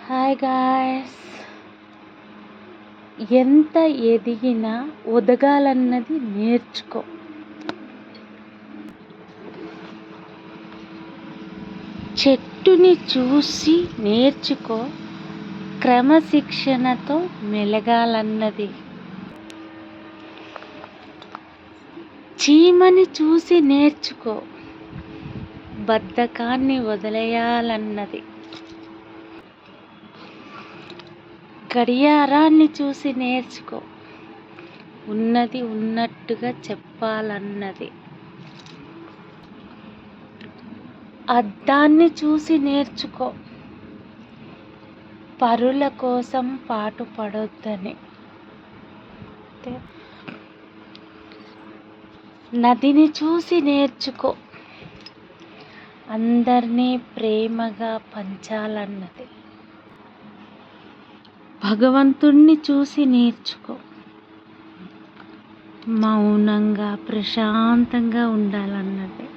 Hi guys. ఎంత ఎదిగినా ఒదగాలన్నది నేర్చుకో. చెట్టుని చూసి నేర్చుకో, క్రమశిక్షణతో మెలగాలన్నది. చీమని చూసి నేర్చుకో, బద్ధకాన్ని వదిలేయాలన్నది. గడియారాన్ని చూసి నేర్చుకో, ఉన్నది ఉన్నట్టుగా చెప్పాలన్నది. అద్దాన్ని చూసి నేర్చుకో, పరుల కోసం పాటుపడొద్దని. నదిని చూసి నేర్చుకో, అందరినీ ప్రేమగా పంచాలన్నది. భగవంతుణ్ణి చూసి నేర్చుకో, మౌనంగా ప్రశాంతంగా ఉండాలన్నది.